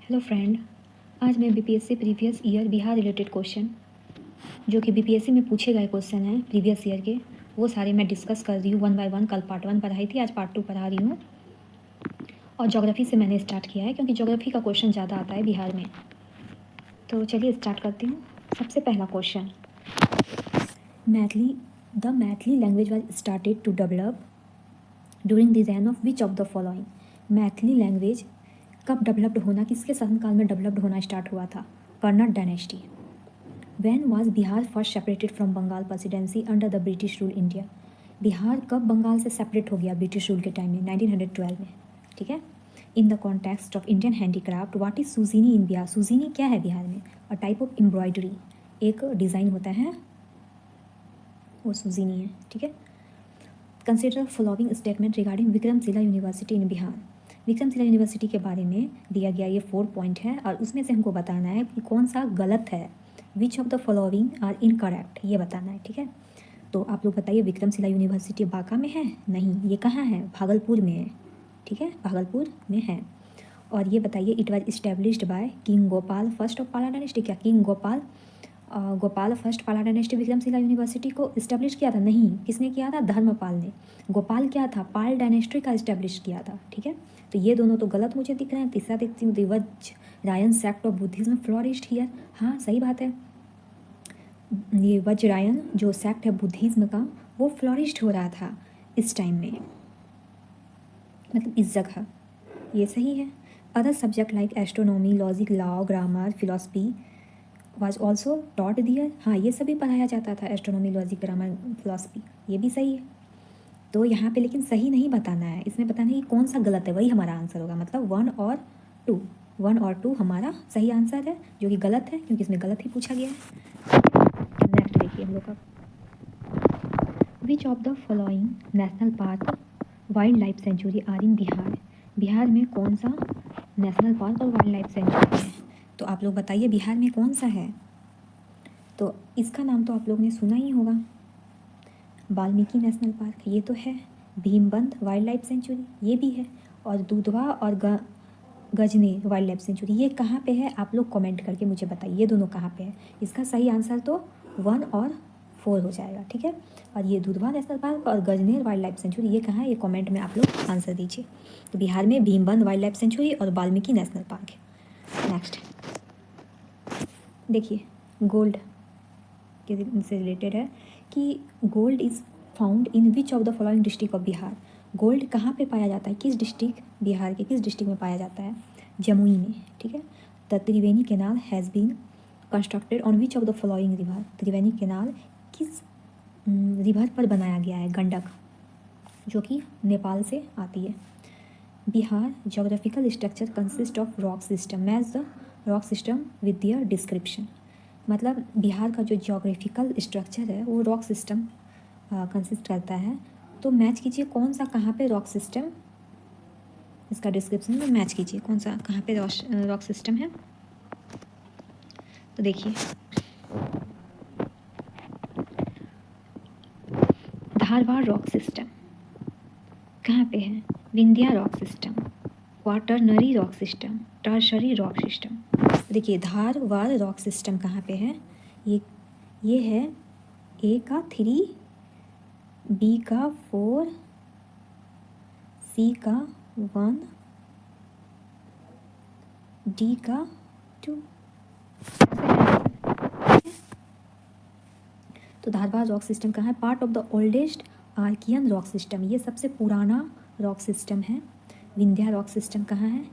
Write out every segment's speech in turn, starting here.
Hello friend, आज मैं BPSC previous year Bihar related question जो कि बीपीएससी में पूछे गए क्वेश्चन हैं प्रीवियस ईयर के, वो सारे मैं डिस्कस कर रही हूँ वन बाय वन। कल पार्ट 1 पढ़ाई थी, आज पार्ट 2 पढ़ा रही हूँ। और ज्योग्राफी से मैंने स्टार्ट किया है क्योंकि ज्योग्राफी का क्वेश्चन ज़्यादा आता है बिहार में। तो चलिए स्टार्ट करती हूँ। सबसे पहला question, Maithili language was started to develop during the reign of which of the following. Maithili language कब डेवलप्ड होना, किसके शासनकाल में डेवलप्ड होना स्टार्ट हुआ था? Karnat dynasty. When was Bihar first separated from Bengal presidency under the British rule India? Bihar कब बंगाल से सेपरेट हो गया ब्रिटिश रूल के टाइम में? 1912 में। ठीक है। In the context of Indian handicraft what is Sujini in Bihar? Sujini क्या है बिहार में? अ टाइप ऑफ एम्ब्रॉयडरी, एक डिज़ाइन होता है वो सुजीनी है। ठीक है। Consider following statement regarding Vikramshila university in Bihar. Vikramshila university के बारे में दिया गया ये 4 पॉइंट है और उसमें से हमको बताना है कि कौन सा गलत है। Which of the following are incorrect, ये बताना है। ठीक है। तो आप लोग बताइए, विक्रमशिला यूनिवर्सिटी बांका में है? नहीं, ये कहाँ है? भागलपुर में है। ठीक है, भागलपुर में है। और ये बताइए, it was established by king Gopal first of पाला डायनेस्टी। क्या किंग गोपाल फर्स्ट पाला डायनेस्टी विक्रमशिला यूनिवर्सिटी को इस्टेब्लिश किया था? नहीं, किसने किया था? धर्मपाल ने। गोपाल क्या था? पाल डायनेस्टी का इस्टेब्लिश किया था। ठीक है। तो ये दोनों तो गलत मुझे दिख रहे हैं। तीसरा देखती हूँ, वज्र Ryan sect of Buddhism flourished here. हाँ, सही बात है। ये वज्रायन जो सेक्ट है बुद्धिज्म का, वो फ्लोरिश्ड हो रहा था इस टाइम में, मतलब इस जगह। ये सही है। Other subject like astronomy, logic, law, grammar, philosophy was also taught there. हाँ, ये सभी पढ़ाया जाता था, एस्ट्रोनॉमी, लॉजिक, ग्रामर, फिलोसफी। ये भी सही है। तो यहाँ पे लेकिन सही नहीं बताना है, इसमें बताना है कि कौन सा गलत है, वही हमारा आंसर होगा। मतलब 1 और 2 हमारा सही आंसर है, जो कि गलत है क्योंकि इसमें गलत ही पूछा गया है। नेक्स्ट देखिए हम लोग का, which of the following national park wildlife sanctuary are in Bihar. Bihar में कौन सा नेशनल पार्क और वाइल्ड लाइफ सेंचुरी है? तो आप लोग बताइए बिहार में कौन सा है? तो इसका नाम तो आप लोग ने सुना ही होगा, वाल्मीकि नेशनल पार्क, ये तो है। भीमबंध वाइल्ड लाइफ सेंचुरी, ये भी है। और दुधवा और गजनी वाइल्ड लाइफ सेंचुरी, ये कहाँ पे है? आप लोग कमेंट करके मुझे बताइए ये दोनों कहाँ पे है। इसका सही आंसर तो 1 और 4 हो जाएगा। ठीक है। और ये दुधवा नेशनल पार्क और गजनेर वाइल्ड लाइफ सेंचुरी, ये कहाँ है? ये कमेंट में आप लोग आंसर दीजिए। तो बिहार में भीमबंध वाइल्ड लाइफ सेंचुरी और वाल्मीकि नेशनल पार्क है। नेक्स्ट देखिए, गोल्ड के से रिलेटेड है कि gold is found in which of the following district of Bihar. Gold कहाँ पे पाया जाता है? किस डिस्ट्रिक्ट, बिहार के किस डिस्ट्रिक्ट में पाया जाता है? जमुई में। ठीक है। The Triveni canal has been constructed on which of the following river. Triveni canal किस रिवर पर बनाया गया है? गंडक, जो कि नेपाल से आती है। Bihar geographical structure consist of rock system, match the rock system with their description. मतलब बिहार का जो जोग्राफिकल स्ट्रक्चर है वो रॉक सिस्टम कंसिस्ट करता है। तो मैच कीजिए कौन सा, कहाँ पे रॉक सिस्टम, इसका डिस्क्रिप्शन में मैच कीजिए कौन सा, कहाँ पे रॉक सिस्टम है। तो देखिए, धारवाड़ रॉक सिस्टम कहाँ पे है? Vindhya rock system, quaternary rock system, tertiary rock system. देखिए, धारवाड़ रॉक सिस्टम कहाँ पे है? ये है ए का 3, बी का 4, सी का 1, डी का 2। तो धारवाड़ रॉक सिस्टम कहाँ है? Part of the oldest archaean rock system, ये सबसे पुराना रॉक सिस्टम है। विंध्या रॉक सिस्टम कहाँ है?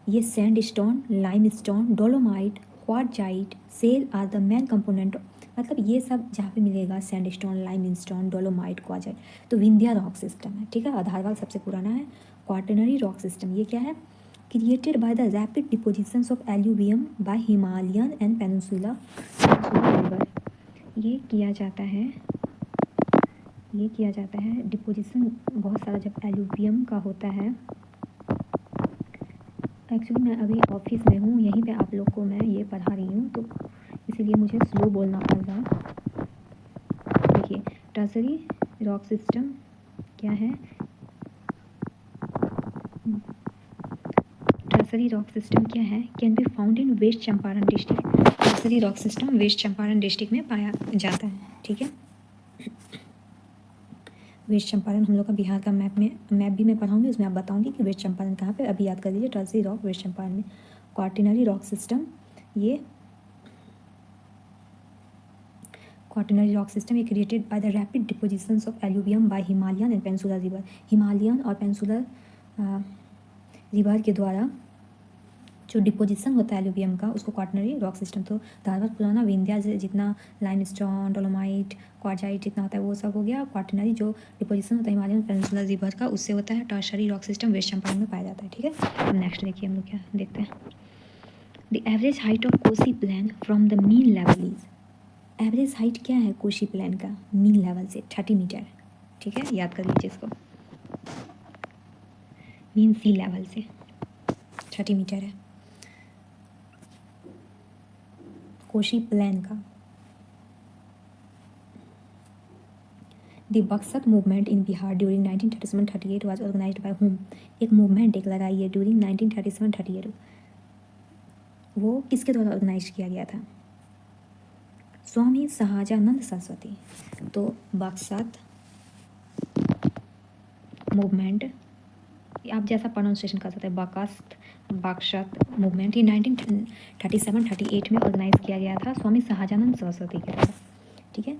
ये sandstone, limestone, dolomite, quartzite, shale are the main component. मतलब ये सब जहाँ पे मिलेगा, sandstone, limestone, dolomite, quartzite, तो विंध्या रॉक सिस्टम है। ठीक है। और धारवाड़ सबसे पुराना है। क्वाटरनरी रॉक सिस्टम ये क्या है? Created by the rapid depositions of alluvium by Himalayan and peninsula river. ये किया जाता है डिपोजिशन बहुत सारा जब एल्यूवियम का होता है। एक्चुअली मैं अभी ऑफिस में हूँ, यहीं पे आप लोग को मैं ये पढ़ा रही हूँ, तो इसीलिए मुझे स्लो बोलना पड़ रहा है। देखिए, टर्शरी रॉक सिस्टम क्या है? टर्सरी रॉक सिस्टम क्या है? Can be found in west Champaran district. Tertiary rock system west Champaran district में पाया जाता है। ठीक है, वेस्ट चंपारण हम लोग का बिहार का मैप भी मैं पढ़ाऊंगी, उसमें आप बताऊंगी कि वेस्ट चंपारण कहाँ पे। अभी याद कर लीजिए, टर्सरी रॉक वेस्ट चंपारण में। क्वार्टिनरी रॉक सिस्टम, ये क्वार्टिनरी रॉक सिस्टम ये created by the rapid depositions of alluvium by Himalayan and peninsular river. Himalayan और पेंसुलर रिवर के द्वारा जो डिपोजिशन होता है एल्यूवियम का, उसको क्वार्टिनरी रॉक सिस्टम। तो धारवत, पुराना, विंध्या जितना लाइमस्टोन, डोलोमाइट, क्वार्जाइट जितना होता है वो सब हो गया। क्वार्टिनरी जो डिपोजिशन होता है हिमालयन पेंसुलर रिवर का, उससे होता है। Tertiary rock system west Champaran में पाया जाता है। ठीक है, अब नेक्स्ट देखिए हम लोग क्या देखते हैं। The average height of Kosi plain from the mean level is. Average height क्या है कोसी प्लेन का मीन लेवल से? 30 मीटर। ठीक है, याद कर लीजिए इसको, मीन सी लेवल से 30 मीटर है कोशी प्लेन का। The Buxar movement in Bihar during 1937-38 was organised by whom. एक मूवमेंट एक लगाई है ड्यूरिंग 1937-38, वो किसके द्वारा ऑर्गेनाइज किया गया था? स्वामी सहजानंद सरस्वती। तो बक्सर मूवमेंट, आप जैसा प्रोनाउंसिएशन कर सकते हैं, बक्सर मूवमेंट ये 1937-38 में ऑर्गेनाइज किया गया था स्वामी सहजानंद सरस्वती के द्वारा। ठीक है,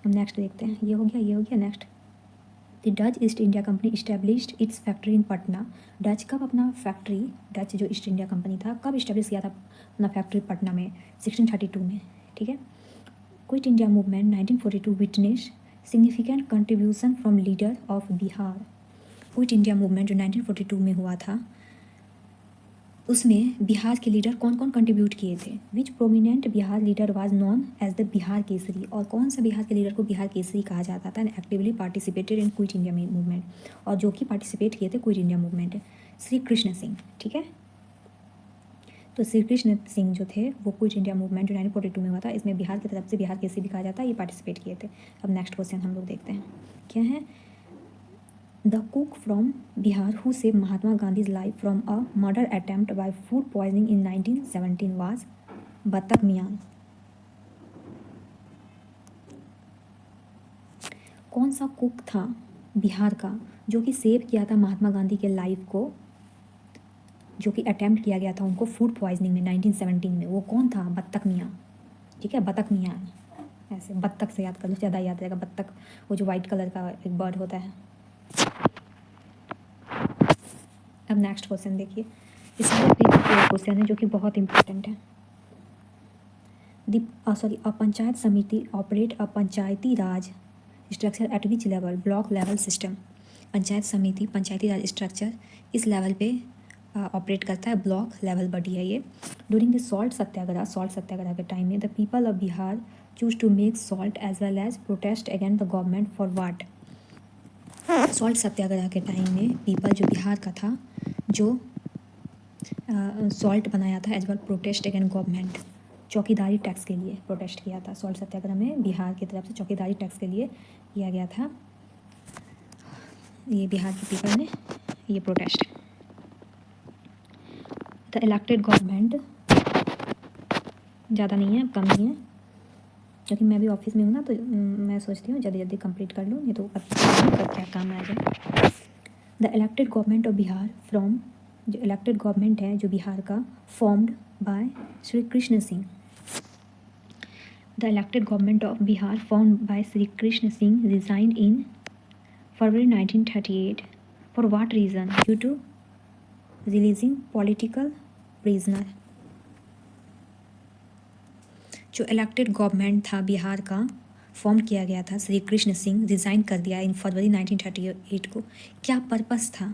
हम नेक्स्ट देखते हैं। ये हो गया, ये हो गया। Next, the Dutch east India company established it's factory in Patna. Dutch कब अपना फैक्ट्री, डच जो ईस्ट इंडिया कंपनी था, कब इस्टेब्लिश किया था अपना फैक्ट्री पटना में? 1632 में। ठीक है, quit India movement 1942 witness significant contribution from leader of Bihar. Quit India movement जो 1942 में हुआ था, उसमें बिहार के लीडर कौन कौन कंट्रीब्यूट किए थे? Which prominent Bihar leader was known as the Bihar Kesari. और कौन सा बिहार के लीडर को बिहार केसरी कहा जाता था? And actively participated in quit India movement, और जो कि पार्टिसिपेट किए थे quit India movement, Shri Krishna Singh. ठीक है, तो श्री कृष्ण सिंह जो थे वो क्विट इंडिया मूवमेंट जो 1942 में हुआ था, इसमें बिहार की तरफ से बिहार केसरी भी कहा जाता है, ये पार्टिसिपेट किए थे। अब नेक्स्ट क्वेश्चन हम लोग देखते हैं क्या है। The cook from Bihar who save Mahatma Gandhi's life from a murder attempt bye food poisoning in 1917 was बतक मियान। कौन सा कुक था बिहार का जो कि सेव किया था महात्मा गांधी के लाइफ को, जो कि अटेम्प्ट किया गया था उनको फूड पॉइजनिंग में 1917 में? वो कौन था? बतक मियाँ। ठीक है, बतक मियाँ, ऐसे बत्तख से याद कर लो, ज़्यादा याद रहेगा। बत्तख वो जो वाइट कलर का एक बर्ड होता है। अब नेक्स्ट क्वेश्चन देखिए, इसमें क्वेश्चन है जो कि बहुत इंपॉर्टेंट है। अ पंचायत समिति operate a Panchayati Raj structure eight which level? Block level system. Panchayat समिति पंचायती राज स्ट्रक्चर इस लेवल पे ऑपरेट करता है, ब्लॉक लेवल बॉडी है ये। ड्यूरिंग द सॉल्ट सत्याग्रह के टाइम में the people of Bihar choose to make salt as well as protest against the government for what? Salt Satyagraha के टाइम में पीपल जो बिहार का था, जो सॉल्ट बनाया था as well protest against government, chaukidari tax के लिए प्रोटेस्ट किया था। सॉल्ट सत्याग्रह में बिहार की तरफ से चौकीदारी टैक्स के लिए किया गया था, ये बिहार के पीपल ने ये प्रोटेस्ट। द इलेक्टेड गवर्नमेंट, ज़्यादा नहीं है, कम ही है, क्योंकि मैं भी ऑफिस में हूँ ना, तो मैं सोचती हूँ जल्दी जल्दी कंप्लीट कर लूँ, नहीं तो क्या काम आ जाए। The elected government of Bihar from, जो इलेक्टेड गवर्नमेंट है जो बिहार का, formed by Shri Krishna Singh. The elected government of Bihar formed by Shri Krishna Singh resigned in February 1938 for what reason? Due to releasing political prisoner। जो इलेक्टेड गवर्नमेंट था बिहार का, फॉर्म किया गया था, श्री कृष्ण सिंह रिज़ाइन कर दिया इन फरवरी 1938 को। क्या पर्पस था?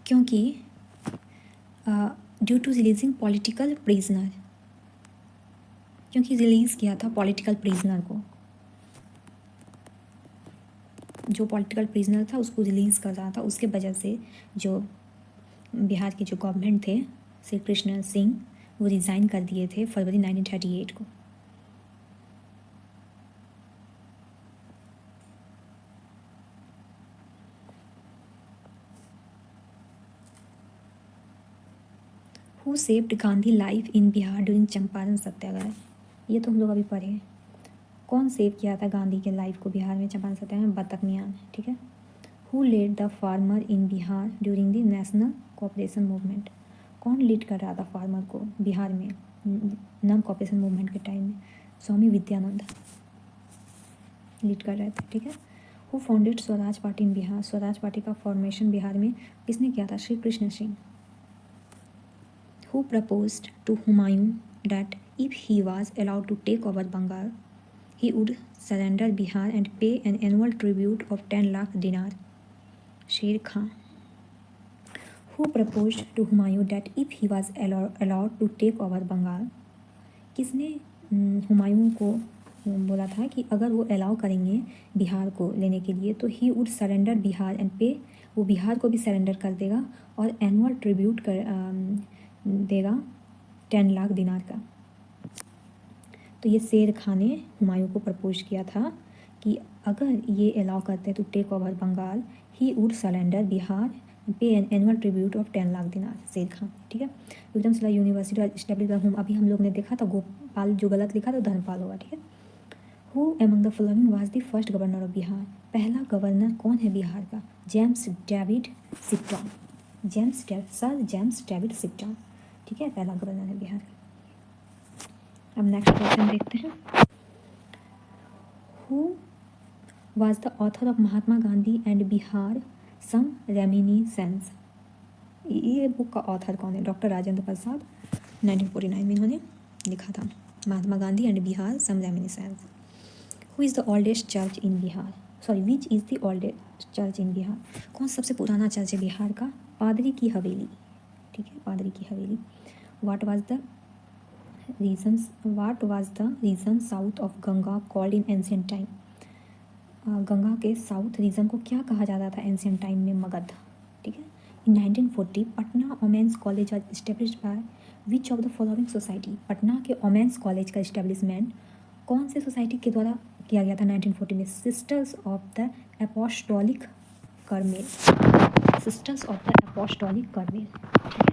क्योंकि due to releasing political prisoner, क्योंकि रिलीज़ किया था पॉलिटिकल प्रिजनर को, जो पॉलिटिकल प्रिजनर था उसको रिलीज़ कर रहा था, उसके वजह से जो बिहार के जो गवर्नमेंट थे श्री कृष्ण सिंह, वो रिज़ाइन कर दिए थे फरवरी 1938 को। Who saved Gandhi life in Bihar during Champaran Satyagraha, ये तो हम लोग अभी पढ़े हैं। कौन सेव किया था गांधी के लाइफ को बिहार में चंपारण सत्याग्रह में? बतक मियाँ ने, ठीक है। Who led the farmer in Bihar during the national cooperation movement, कौन लीड कर रहा था फार्मर को बिहार में नॉन कोऑपरेशन मूवमेंट के टाइम में? स्वामी विद्यानंद लीड कर रहे थे, ठीक है। Who founded Swaraj party in Bihar, Swaraj party का फॉर्मेशन बिहार में किसने किया था? Shri Krishna Singh. Who proposed to Humayun that if he was allowed to take over Bengal he would surrender Bihar and pay an annual tribute of 10 lakh dinar. Sher Khan. Who proposed to Humayun that if he was allowed to take over Bengal? किसने हुमायूं को बोला था कि अगर वो allow करेंगे बिहार को लेने के लिए तो ही वुड सरेंडर बिहार एंड पे, वो बिहार को भी सरेंडर कर देगा और एनुअल ट्रिब्यूट कर देगा 10 लाख दिनार का। तो ये शेर खान ने हुमायूं को प्रपोज किया था कि अगर ये अलाउ करते तो take over Bengal, he would surrender Bihar, pay an annual tribute of 10 lakh दिनार। शेर खान, ठीक है। Vikramshila university establish by whom, अभी हम लोग ने देखा था गोपाल, जो गलत लिखा था धर्मपाल होगा, ठीक है। Who among the following was the first governor of Bihar, पहला गवर्नर कौन है बिहार का? James David Sipton, sir James David Sipton, ठीक है, पहला गवर्नर है बिहार का। अब नेक्स्ट क्वेश्चन देखते हैं। Who was the author of Mahatma Gandhi and Bihar some reminiscence, ये बुक का ऑथर कौन है? डॉक्टर राजेंद्र प्रसाद, 1949 में इन्होंने लिखा था Mahatma Gandhi and Bihar some reminiscence. Who is the oldest church in Bihar, sorry which is the oldest church in Bihar, कौन सबसे पुराना चर्च है बिहार का? पादरी की हवेली, ठीक है, पादरी की हवेली। What was the region south of Ganga called in ancient time, Ganga के साउथ रीजन को क्या कहा जाता था एंशियंट टाइम में? मगध, ठीक है। In 1940 Patna women's college was established by which of the following society, Patna के वोमेंस कॉलेज का इस्टेब्लिशमेंट कौन से सोसाइटी के द्वारा किया गया था 1940 में? Sisters of the apostolic Carmel, sisters of the apostolic Carmel, ठीक है।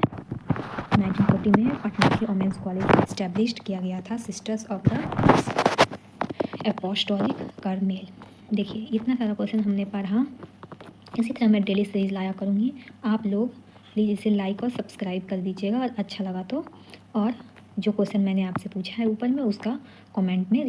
1940 में पटना के वोमेंस कॉलेज इस्टेब्लिश्ड किया गया था सिस्टर्स ऑफ द एपोस्टोलिक करमेल। देखिए इतना सारा क्वेश्चन हमने पढ़ा, इसी तरह मैं डेली सीरीज लाया करूँगी। आप लोग प्लीज़ इसे लाइक और सब्सक्राइब कर दीजिएगा और अच्छा लगा तो, और जो क्वेश्चन मैंने आपसे पूछा है ऊपर में उसका कमेंट में